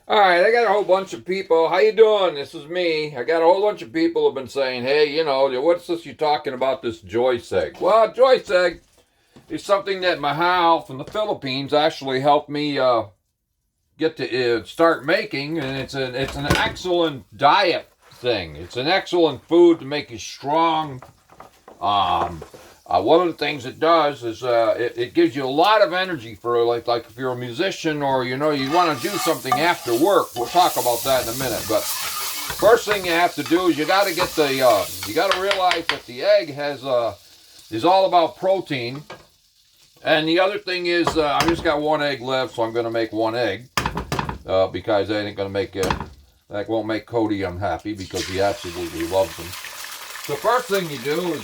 All right, I got a whole bunch of people. How you doing? This is me. I got a whole bunch of people who have been saying, "Hey, what's this you talking about this joist egg?" Well, joist egg is something that Mahal from the Philippines actually helped me get to start making, and it's an excellent diet thing. It's an excellent food to make you strong. Um, One of the things it does is it gives you a lot of energy for like if you're a musician or you want to do something after work. We'll talk about that in a minute. But first thing you have to do is you got to get the you got to realize that the egg is all about protein. And the other thing is I just got one egg left, so I'm going to make one egg because that ain't going to make it. That won't make Cody unhappy because he absolutely loves them. The first thing you do is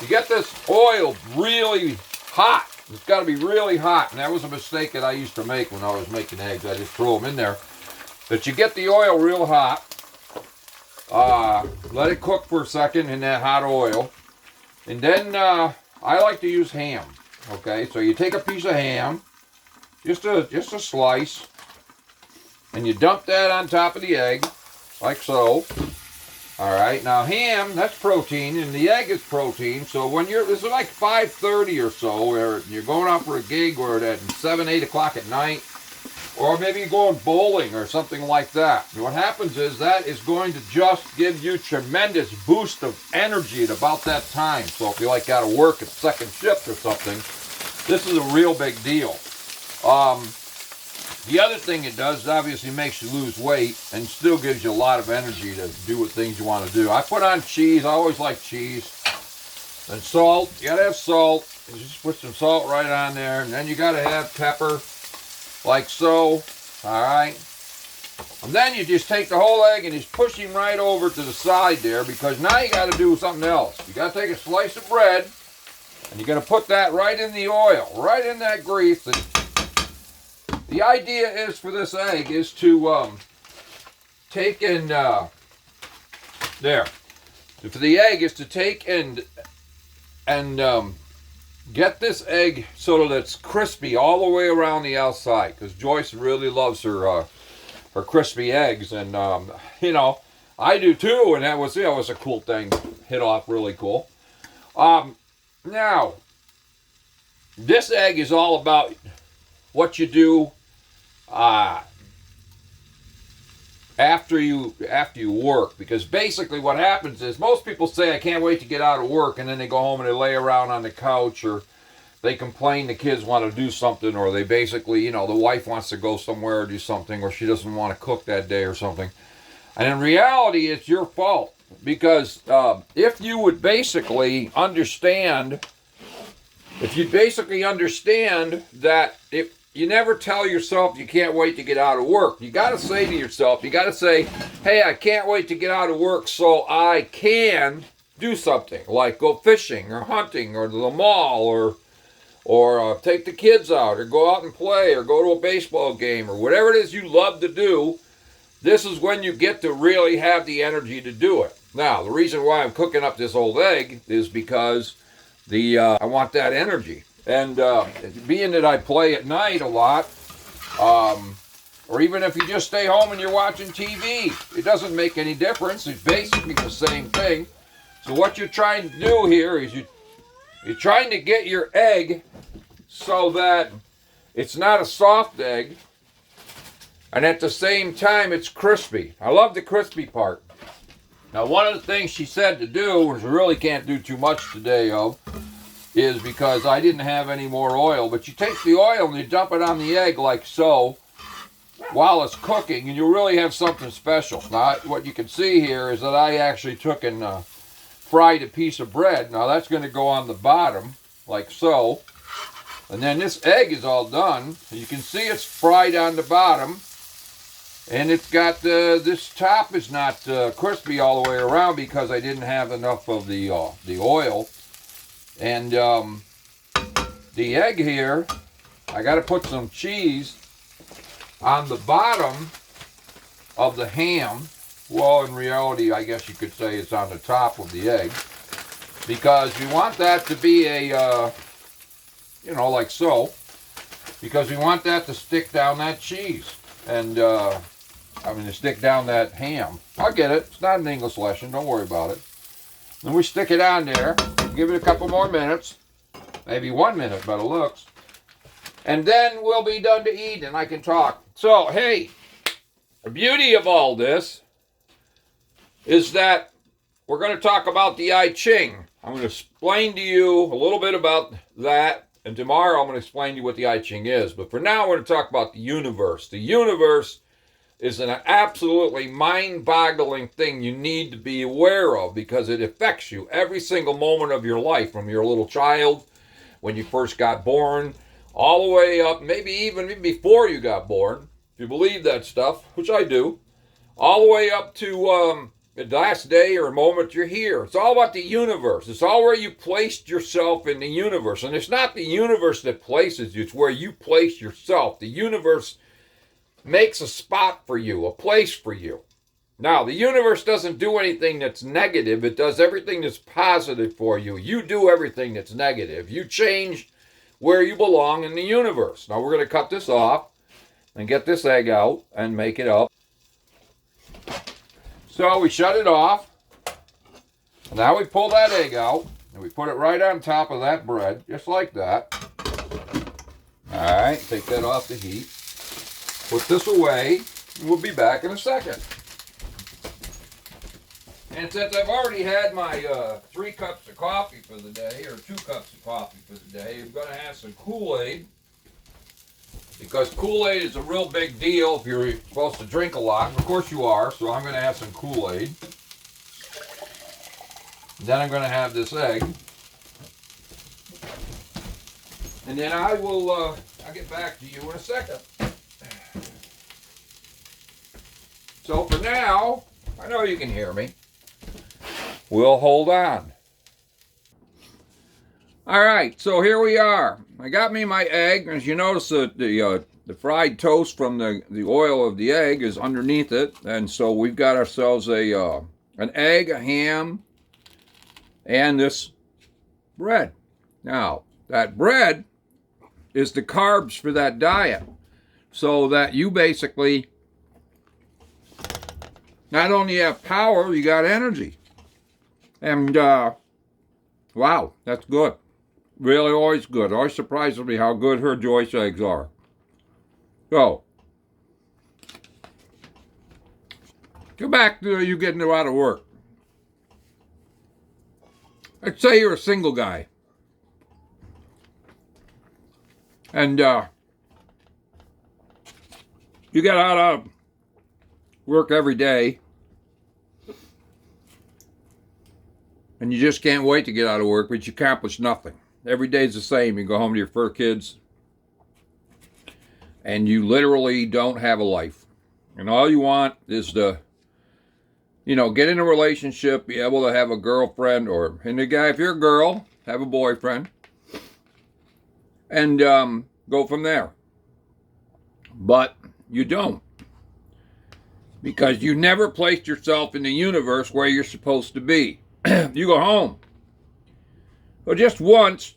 you get this oil really hot. It's got to be really hot, and that was a mistake that I used to make when I was making eggs. I just throw them in there. But you get the oil real hot. Let it cook for a second in that hot oil, and then I like to use ham. Okay, so you take a piece of ham, just a slice, and you dump that on top of the egg, like so. All right, now ham, that's protein, and the egg is protein. So when this is like 5:30 or so, where you're going out for a gig, or at 7, 8 o'clock at night, or maybe you're going bowling or something like that. And what happens is that is going to just give you tremendous boost of energy at about that time. So if you got to work at second shift or something, this is a real big deal. The other thing it does is obviously makes you lose weight and still gives you a lot of energy to do what things you want to do. I put on cheese. I always like cheese. And salt. You got to have salt. You just put some salt right on there. And then you got to have pepper, like so. All right. And then you just take the whole egg and just push him right over to the side there, because now you got to do something else. You got to take a slice of bread and you're going to put that right in the oil, right in that grease. The idea is for this egg is to take and there. For the egg is to take and get this egg so that it's crispy all the way around the outside, because Joyce really loves her crispy eggs, and I do too, and that was a cool thing, hit off really cool. Now this egg is all about what you do after you work, because basically what happens is most people say, I can't wait to get out of work, and then they go home and they lay around on the couch, or they complain the kids want to do something, or they basically, the wife wants to go somewhere or do something, or she doesn't want to cook that day or something. And in reality, it's your fault, because if you would basically understand that if you never tell yourself you can't wait to get out of work. You got to say to yourself, you got to say, hey, I can't wait to get out of work so I can do something, like go fishing or hunting or to the mall, or take the kids out, or go out and play, or go to a baseball game, or whatever it is you love to do. This is when you get to really have the energy to do it. Now, the reason why I'm cooking up this old egg is because I want that energy. And being that I play at night a lot, or even if you just stay home and you're watching TV, it doesn't make any difference. It's basically the same thing. So what you're trying to do here is you're trying to get your egg so that it's not a soft egg, and at the same time it's crispy. I love the crispy part. Now, one of the things she said to do, which I really can't do too much today of, is because I didn't have any more oil, but you take the oil and you dump it on the egg like so while it's cooking, and you really have something special. Now, what you can see here is that I actually took and fried a piece of bread. Now, that's going to go on the bottom like so, and then this egg is all done. You can see it's fried on the bottom, and it's got this top is not crispy all the way around because I didn't have enough of the oil. And the egg here, I got to put some cheese on the bottom of the ham. Well, in reality, I guess you could say it's on the top of the egg, because we want that to be a, like so, because we want that to stick down that cheese. And I'm going to stick down that ham. I'll get it. It's not an English lesson. Don't worry about it. Then we stick it on there. Give it a couple more minutes. Maybe 1 minute by the looks. And then we'll be done to eat and I can talk. So, hey, the beauty of all this is that we're going to talk about the I Ching. I'm going to explain to you a little bit about that. And tomorrow I'm going to explain to you what the I Ching is. But for now, we're going to talk about the universe. The universe is an absolutely mind-boggling thing you need to be aware of because it affects you every single moment of your life, from your little child, when you first got born, all the way up, maybe even before you got born, if you believe that stuff, which I do, all the way up to the last day or moment you're here. It's all about the universe. It's all where you placed yourself in the universe. And it's not the universe that places you, it's where you place yourself. The universe makes a spot for you, a place for you. Now, the universe doesn't do anything that's negative. It does everything that's positive for you. You do everything that's negative. You change where you belong in the universe. Now, we're going to cut this off and get this egg out and make it up. So we shut it off. Now we pull that egg out and we put it right on top of that bread, just like that. All right, take that off the heat. Put this away, and we'll be back in a second. And since I've already had my 3 cups of coffee for the day, or 2 cups of coffee for the day, I'm going to have some Kool-Aid. Because Kool-Aid is a real big deal if you're supposed to drink a lot. Of course you are, so I'm going to have some Kool-Aid. Then I'm going to have this egg. And then I'll get back to you in a second. So for now, I know you can hear me. We'll hold on. All right, so here we are. I got me my egg. As you notice, the fried toast from the oil of the egg is underneath it. And so we've got ourselves an egg, a ham, and this bread. Now, that bread is the carbs for that diet. So that you basically not only have power, you got energy. And, wow, that's good. Really always good. Always surprises me how good her Joyce eggs are. So, go back to you getting out of work. Let's say you're a single guy. And you get out of work every day. And you just can't wait to get out of work, but you accomplish nothing. Every day's the same. You go home to your 4 kids, and you literally don't have a life. And all you want is to, get in a relationship, be able to have a girlfriend, or, and the guy, if you're a girl, have a boyfriend, and go from there. But you don't. Because you never placed yourself in the universe where you're supposed to be. You go home. Well, just once,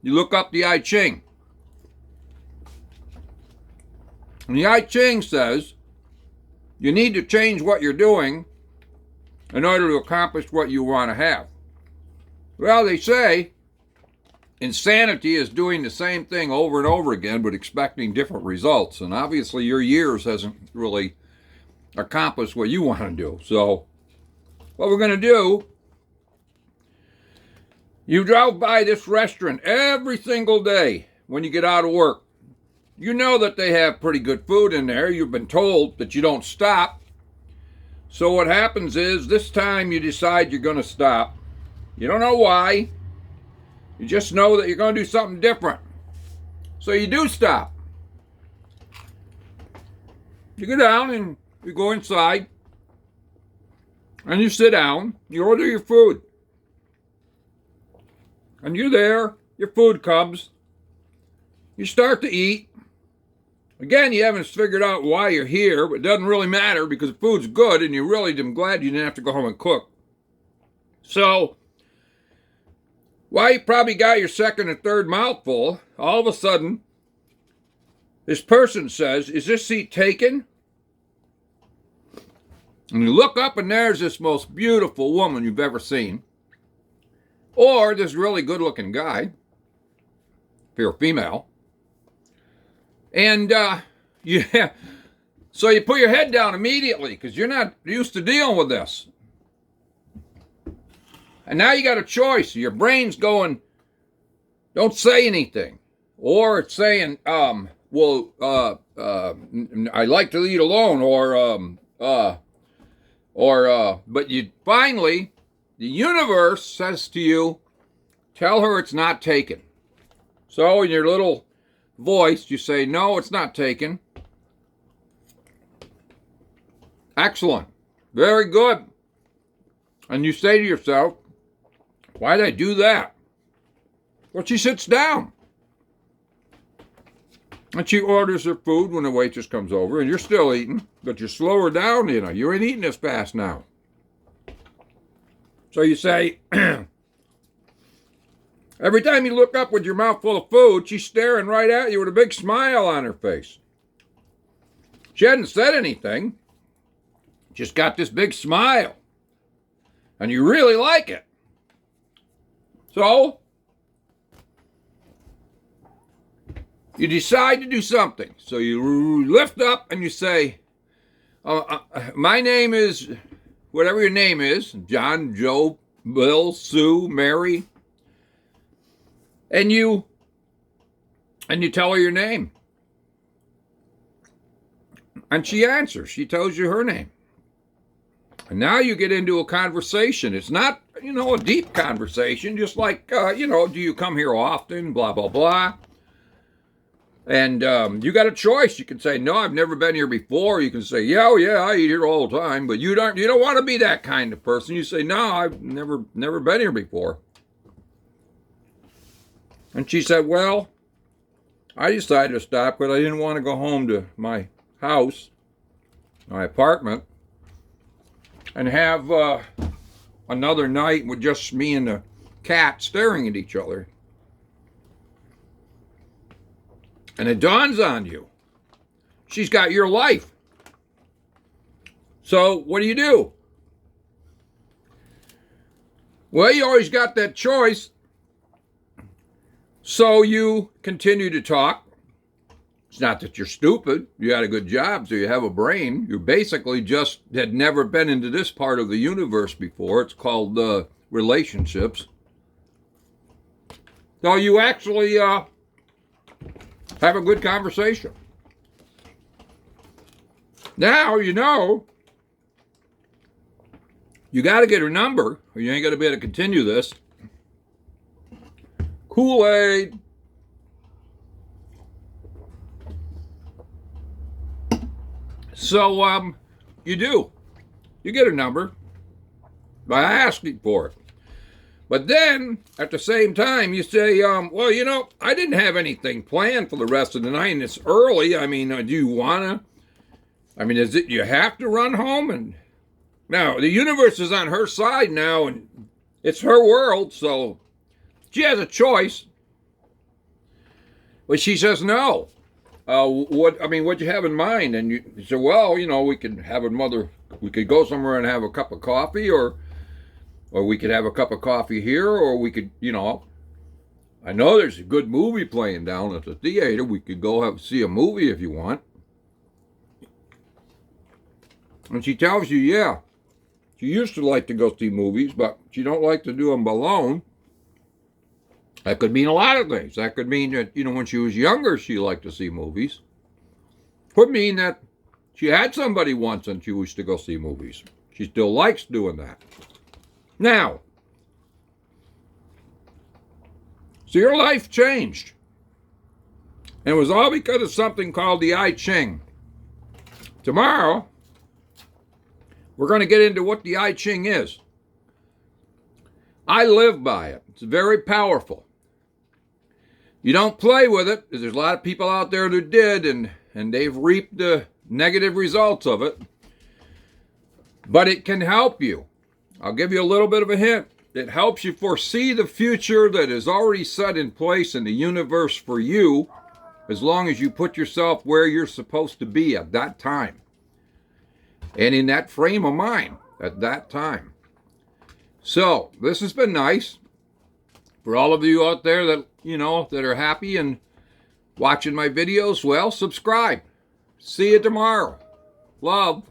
you look up the I Ching. And the I Ching says you need to change what you're doing in order to accomplish what you want to have. Well, they say insanity is doing the same thing over and over again, but expecting different results. And obviously your years hasn't really accomplished what you want to do. So what we're going to do, you drive by this restaurant every single day when you get out of work. You know that they have pretty good food in there. You've been told that you don't stop. So what happens is this time you decide you're going to stop. You don't know why. You just know that you're going to do something different. So you do stop. You go down and you go inside. And you sit down, you order your food. And you're there, your food comes. You start to eat. Again, you haven't figured out why you're here, but it doesn't really matter because the food's good and you really am glad you didn't have to go home and cook. So, while you probably got your second or third mouthful, all of a sudden, This person says, is this seat taken? And you look up and there's this most beautiful woman you've ever seen. Or this really good-looking guy, if you're a female. And, yeah, so you put your head down immediately because you're not used to dealing with this. And now you got a choice. Your brain's going, don't say anything. Or it's saying, I like to eat alone. But you finally, the universe says to you, tell her it's not taken. So in your little voice, you say, no, it's not taken. Excellent. Very good. And you say to yourself, why did I do that? Well, she sits down. And she orders her food when the waitress comes over, and you're still eating, but you slow her down, you know. You ain't eating as fast now. So you say, every time you look up with your mouth full of food, she's staring right at you with a big smile on her face. She hadn't said anything, just got this big smile. And you really like it. So, you decide to do something. So you lift up and you say, my name is, whatever your name is, John, Joe, Bill, Sue, Mary. And you tell her your name. And she answers. She tells you her name. And now you get into a conversation. It's not, a deep conversation, just like, do you come here often, blah, blah, blah. And you got a choice. You can say, no, I've never been here before. You can say, yeah, I eat here all the time. But you don't want to be that kind of person. You say, no, I've never been here before. And she said, well, I decided to stop because I didn't want to go home to my house, my apartment, and have another night with just me and the cat staring at each other. And it dawns on you, she's got your life. So what do? Well, you always got that choice. So you continue to talk. It's not that you're stupid. You had a good job, so you have a brain. You basically just had never been into this part of the universe before. It's called relationships. So you actually have a good conversation. Now you got to get her number, or you ain't going to be able to continue this. Kool-Aid. So, you do. You get her number by asking for it. But then, at the same time, you say, well, I didn't have anything planned for the rest of the night, and it's early. I mean, do you want to? Is it you have to run home? And now, the universe is on her side now, and it's her world, so she has a choice. But she says no. What'd you have in mind? And you say, well, we could we could go somewhere and have a cup of coffee, or we could have a cup of coffee here, or we could, I know there's a good movie playing down at the theater. We could go see a movie if you want. And she tells you, yeah, she used to like to go see movies, but she don't like to do them alone. That could mean a lot of things. That could mean that, when she was younger, she liked to see movies. Could mean that she had somebody once and she used to go see movies. She still likes doing that. Now, so your life changed. And it was all because of something called the I Ching. Tomorrow, we're going to get into what the I Ching is. I live by it. It's very powerful. You don't play with it, because there's a lot of people out there that did, and they've reaped the negative results of it. But it can help you. I'll give you a little bit of a hint. It helps you foresee the future that is already set in place in the universe for you. as long as you put yourself where you're supposed to be at that time. And in that frame of mind at that time. So, this has been nice. For all of you out there that, that are happy and watching my videos, well, subscribe. See you tomorrow. Love.